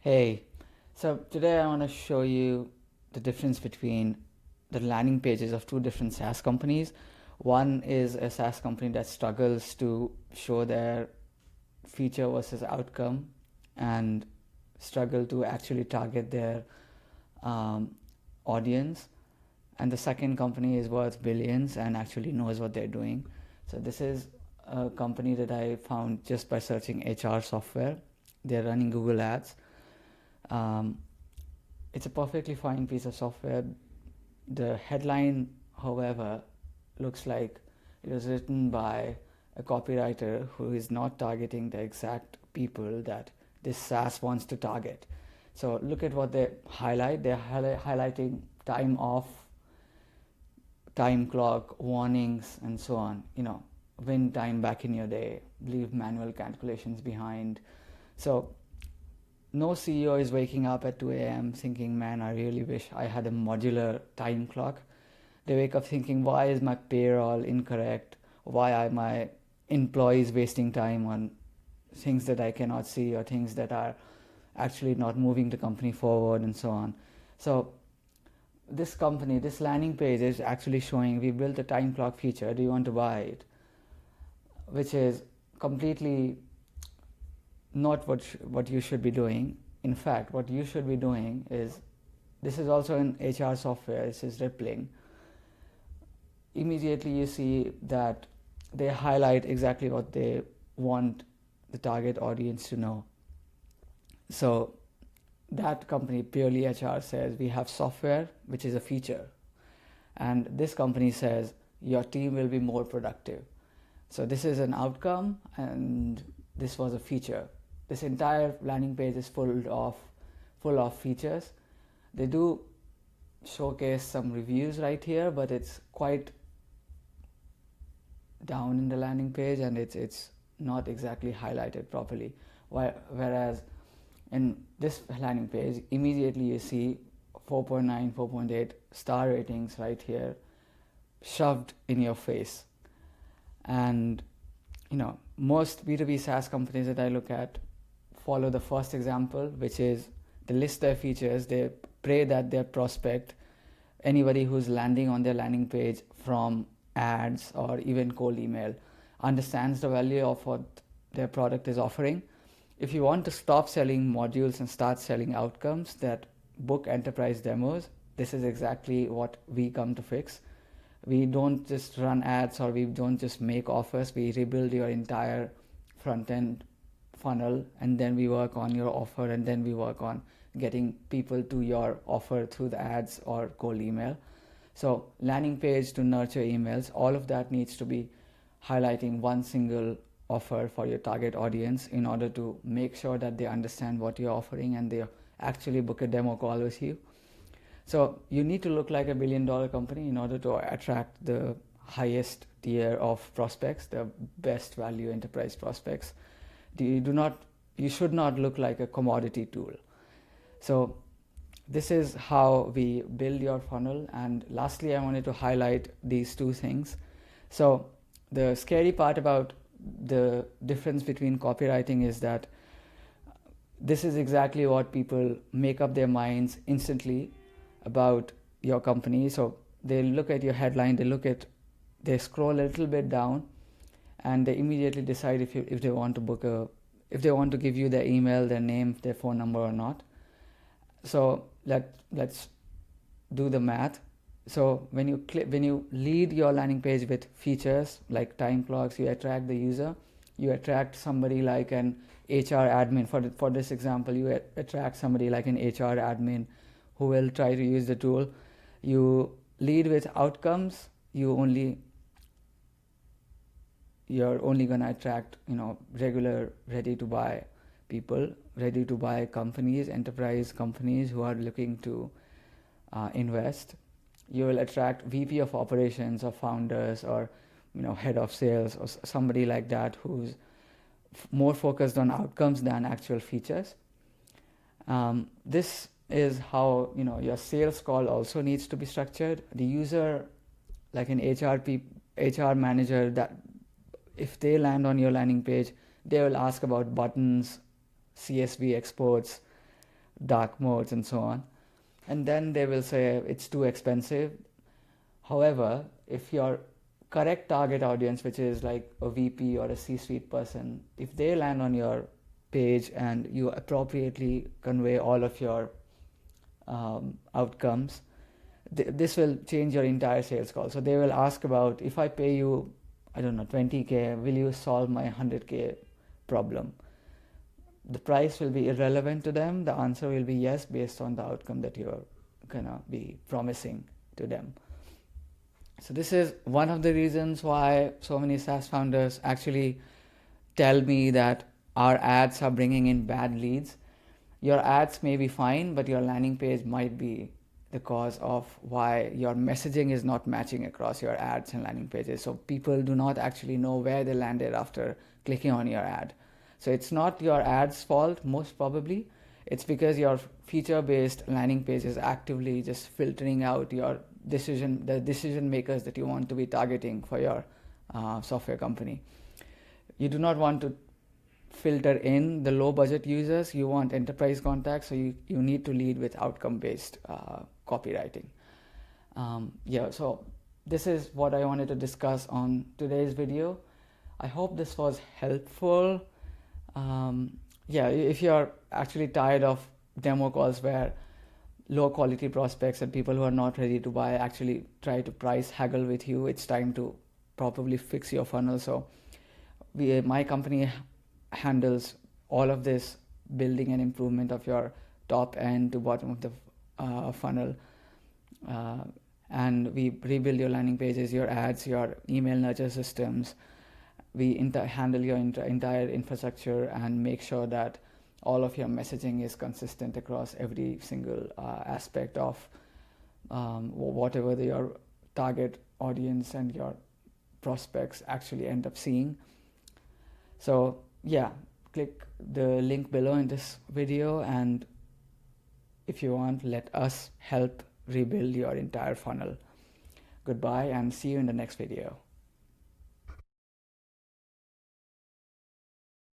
Hey, so today I want to show you the difference between the landing pages of two different SaaS companies. One is a SaaS company that struggles to show their feature versus outcome and struggle to actually target their um, audience. And the second company is worth billions and actually knows what they're doing. So this is a company that I found just by searching HR software. They're running Google Ads. Um, it's a perfectly fine piece of software. The headline, however, looks like it was written by a copywriter who is not targeting the exact people that this SaaS wants to target. So look at what they highlight. They're highlighting time off, time clock, warnings, and so on. Win time back in your day, leave manual calculations behind. So no CEO is waking up at 2 a.m. thinking, man, I really wish I had a modular time clock. They wake up thinking, why is my payroll incorrect? Why are my employees wasting time on things that I cannot see or things that are actually not moving the company forward and so on. So this company, this landing page is actually showing we built a time clock feature. Do you want to buy it? Which is completely not what you should be doing. In fact, what you should be doing is, this is also in HR software, this is rippling. Immediately you see that they highlight exactly what they want the target audience to know. So that company, purely HR, says we have software which is a feature, and this company says your team will be more productive. So this is an outcome and this was a feature. This entire landing page is full of features. They do showcase some reviews right here, but it's quite down in the landing page and it's not exactly highlighted properly. Whereas in this landing page, immediately you see 4.9, 4.8 star ratings right here shoved in your face. And most B2B SaaS companies that I look at follow the first example, which is they list their features. They pray that their prospect, anybody who's landing on their landing page from ads or even cold email, understands the value of what their product is offering. If you want to stop selling modules and start selling outcomes, that book enterprise demos. This is exactly what we come to fix. We don't just run ads or we don't just make offers. We rebuild your entire front end funnel, and then we work on your offer, and then we work on getting people to your offer through the ads or cold email. So landing page to nurture emails, all of that needs to be highlighting one single offer for your target audience in order to make sure that they understand what you're offering and they actually book a demo call with you. So you need to look like $1 billion company in order to attract the highest tier of prospects, the best value enterprise prospects. You should not look like a commodity tool. So this is how we build your funnel. And lastly, I wanted to highlight these two things. So the scary part about the difference between copywriting is that this is exactly what people make up their minds instantly about your company. So they look at your headline, they scroll a little bit down, and they immediately decide if they want to give you their email, their name, their phone number or not. So let's do the math. So when you lead your landing page with features like time clocks, you attract the user. You attract somebody like an HR admin. For this example, you attract somebody like an HR admin who will try to use the tool. You lead with outcomes. You're only going to attract regular ready to buy people, ready to buy companies, enterprise companies who are looking to invest. You will attract VP of operations or founders or head of sales or somebody like that who's more focused on outcomes than actual features. This is how your sales call also needs to be structured. The user, like an HR manager, that if they land on your landing page, they will ask about buttons, CSV exports, dark modes and so on. And then they will say it's too expensive. However, if your correct target audience, which is like a VP or a C-suite person, if they land on your page and you appropriately convey all of your outcomes, this will change your entire sales call. So they will ask about, if I pay you, I don't know, 20K, will you solve my 100K problem? The price will be irrelevant to them. The answer will be yes, based on the outcome that you're gonna be promising to them. So this is one of the reasons why so many SaaS founders actually tell me that our ads are bringing in bad leads. Your ads may be fine, but your landing page might be the cause of why your messaging is not matching across your ads and landing pages. So people do not actually know where they landed after clicking on your ad. So it's not your ad's fault, most probably. It's because your feature-based landing page is actively just filtering out the decision makers that you want to be targeting for your software company. You do not want to filter in the low budget users. You want enterprise contacts, so you need to lead with outcome-based copywriting. So this is what I wanted to discuss on today's video. I hope this was helpful. If you're actually tired of demo calls where low quality prospects and people who are not ready to buy actually try to price haggle with you, it's time to probably fix your funnel. So my company handles all of this building and improvement of your top end to bottom of the funnel, and we rebuild your landing pages, your ads, your email nurture systems. We handle your entire infrastructure and make sure that all of your messaging is consistent across every single aspect of whatever your target audience and your prospects actually end up seeing. So click the link below in this video, and if you want, let us help rebuild your entire funnel. Goodbye, and see you in the next video.